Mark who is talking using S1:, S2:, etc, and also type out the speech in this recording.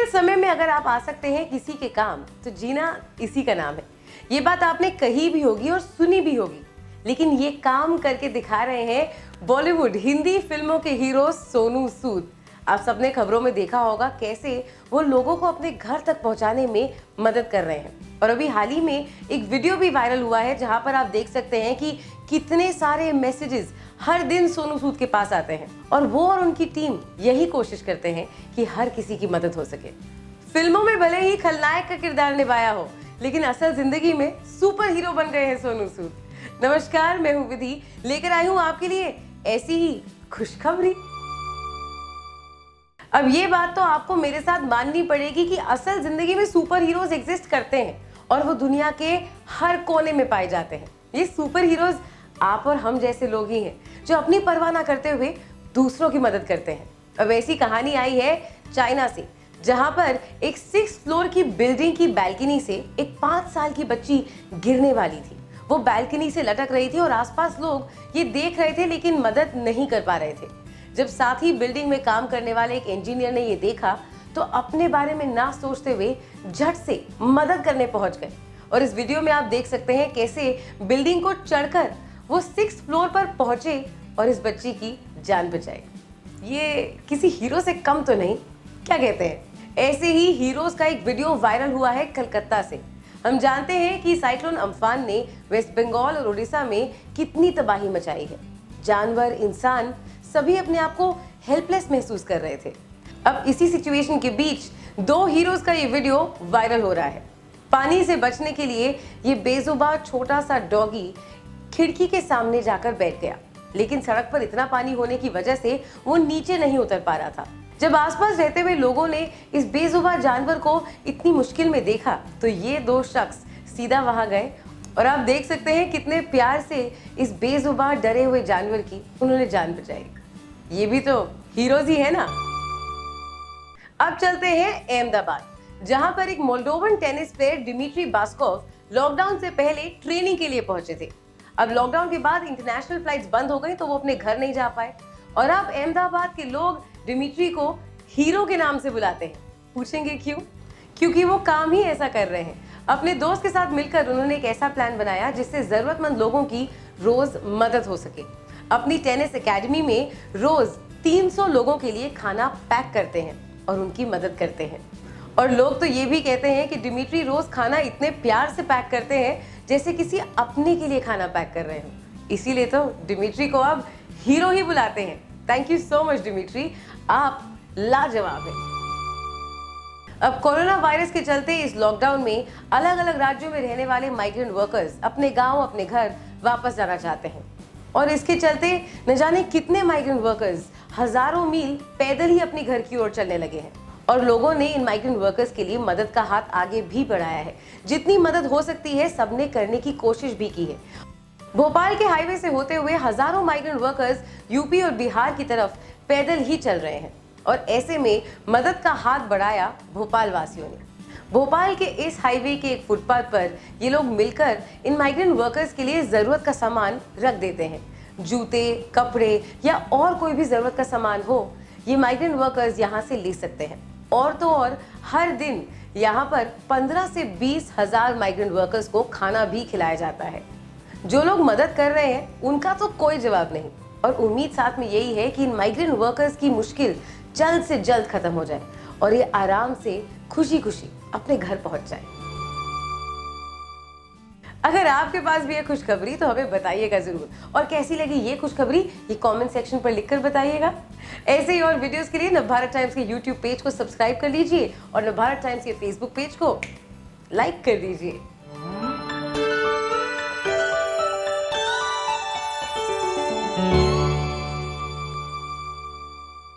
S1: मुश्किल समय में अगर आप आ सकते हैं किसी के काम, तो जीना इसी का नाम है। ये बात आपने कही भी होगी और सुनी भी होगी, लेकिन ये काम करके दिखा रहे हैं बॉलीवुड हिंदी फिल्मों के हीरो सोनू सूद। आप सबने खबरों में देखा होगा कैसे वो लोगों को अपने घर तक पहुंचाने में मदद कर रहे हैं। और अभी हाल ही में एक वीडियो भी वायरल हुआ है जहां पर आप देख सकते हैं कि कितने सारे मैसेजेस हर दिन सोनू सूद के पास आते हैं और वो और उनकी टीम यही कोशिश करते हैं कि हर किसी की मदद हो सके। फिल्मों में भले ही खलनायक का किरदार निभाया हो, लेकिन असल जिंदगी में सुपर हीरो बन गए हैं सोनू सूद। नमस्कार, मैं हूं विधि, लेकर आई हूं आपके लिए ऐसी ही खुशखबरी। अब ये बात तो आपको मेरे साथ माननी पड़ेगी कि असल जिंदगी में सुपर हीरोज एग्जिस्ट करते हैं और वो दुनिया के हर कोने में पाए जाते हैं। ये सुपर हीरोज आप और हम जैसे लोग ही हैं जो अपनी परवाह ना करते हुए दूसरों की मदद करते हैं। अब ऐसी कहानी आई है चाइना से, जहां पर एक 6th फ्लोर की बिल्डिंग की बैल्कनी से एक 5 साल की बच्ची गिरने वाली थी। वो बैल्कनी से लटक रही थी और आसपास लोग ये देख रहे थे लेकिन मदद नहीं कर पा रहे थे। जब साथ ही बिल्डिंग में काम करने वाले एक इंजीनियर ने ये देखा तो अपने बारे में ना सोचते हुए झट से मदद करने पहुंच गए। और इस वीडियो में आप देख सकते हैं कैसे बिल्डिंग को चढ़कर वो 6th फ्लोर पर पहुंचे और इस बच्ची की जान बचाई। ये किसी हीरो से कम तो नहीं, क्या कहते हैं? ऐसे ही हीरोज का एक वीडियो वायरल हुआ है कलकत्ता से। हम जानते हैं कि साइक्लोन अम्फान ने वेस्ट बंगाल और उड़ीसा में कितनी तबाही मचाई है। जानवर, इंसान सभी अपने आप को हेल्पलेस महसूस कर रहे थे। अब इसी सिचुएशन के बीच 2 हीरोज का ये वीडियो वायरल हो रहा है। पानी से बचने के लिए ये बेजुबान छोटा सा डॉगी खिड़की के सामने जाकर बैठ गया, लेकिन सड़क पर इतना पानी होने की वजह से वो नीचे नहीं उतर पा रहा था। जब आसपास रहते हुए लोगों ने इस बेजुबान जानवर को इतनी मुश्किल में देखा तो ये 2 शख्स सीधा वहां गए और आप देख सकते हैं कितने प्यार से इस बेजुबान डरे हुए जानवर की उन्होंने जान बचाई। ये भी तो हीरोज ही है ना। अब चलते हैं अहमदाबाद, जहां पर एक मोल्डोवन टेनिस प्लेयर डिमिट्री बास्कोव लॉकडाउन से पहले ट्रेनिंग के लिए पहुंचे थे। अब लॉकडाउन के बाद इंटरनेशनल फ्लाइट्स बंद हो गई तो वो अपने घर नहीं जा पाए और अब अहमदाबाद के लोग डिमिट्री को हीरो के नाम से बुलाते हैं। पूछेंगे क्यों? क्योंकि वो काम ही ऐसा कर रहे हैं। अपने दोस्त के साथ मिलकर उन्होंने एक ऐसा प्लान बनाया जिससे जरूरतमंद लोगों की रोज मदद हो सके। अपनी टेनिस एकेडमी में रोज 300 लोगों के लिए खाना पैक करते हैं और उनकी मदद करते हैं। और लोग तो ये भी कहते हैं कि डिमिट्री रोज खाना इतने प्यार से पैक करते हैं जैसे किसी अपने के लिए खाना पैक कर रहे हो। इसीलिए तो डिमिट्री को अब हीरो ही बुलाते हैं। Thank you so much Dmitry, आप लाजवाब हैं। अब कोरोना वायरस के चलते इस लॉकडाउन में अलग अलग राज्यों में रहने वाले माइग्रेंट वर्कर्स अपने गांव, अपने घर वापस जाना चाहते हैं और इसके चलते न जाने कितने माइग्रेंट वर्कर्स हजारों मील पैदल ही अपने घर की ओर चलने लगे हैं। और लोगों ने इन माइग्रेंट वर्कर्स के लिए मदद का हाथ आगे भी बढ़ाया है। जितनी मदद हो सकती है सबने करने की कोशिश भी की है। भोपाल के हाईवे से होते हुए हजारों माइग्रेंट वर्कर्स यूपी और बिहार की तरफ पैदल ही चल रहे हैं और ऐसे में मदद का हाथ बढ़ाया भोपाल वासियों ने। भोपाल के इस हाईवे के एक फुटपाथ पर ये लोग मिलकर इन माइग्रेंट वर्कर्स के लिए जरूरत का सामान रख देते हैं। जूते, कपड़े या और कोई भी जरूरत का सामान हो, ये माइग्रेंट वर्कर्स यहाँ से ले सकते हैं। और तो और हर दिन यहाँ पर 15 से 20 हजार माइग्रेंट वर्कर्स को खाना भी खिलाया जाता है। जो लोग मदद कर रहे हैं उनका तो कोई जवाब नहीं और उम्मीद साथ में यही है कि इन माइग्रेंट वर्कर्स की मुश्किल जल्द से जल्द खत्म हो जाए और ये आराम से खुशी खुशी अपने घर पहुंच जाए। अगर आपके पास भी है खुशखबरी तो हमें बताइएगा जरूर, और कैसी लगी ये खुशखबरी ये कमेंट सेक्शन पर लिखकर बताइएगा। ऐसे ही और वीडियोस के लिए नवभारत टाइम्स के यूट्यूब पेज को सब्सक्राइब कर लीजिए और नवभारत टाइम्स के फेसबुक पेज को लाइक कर दीजिए।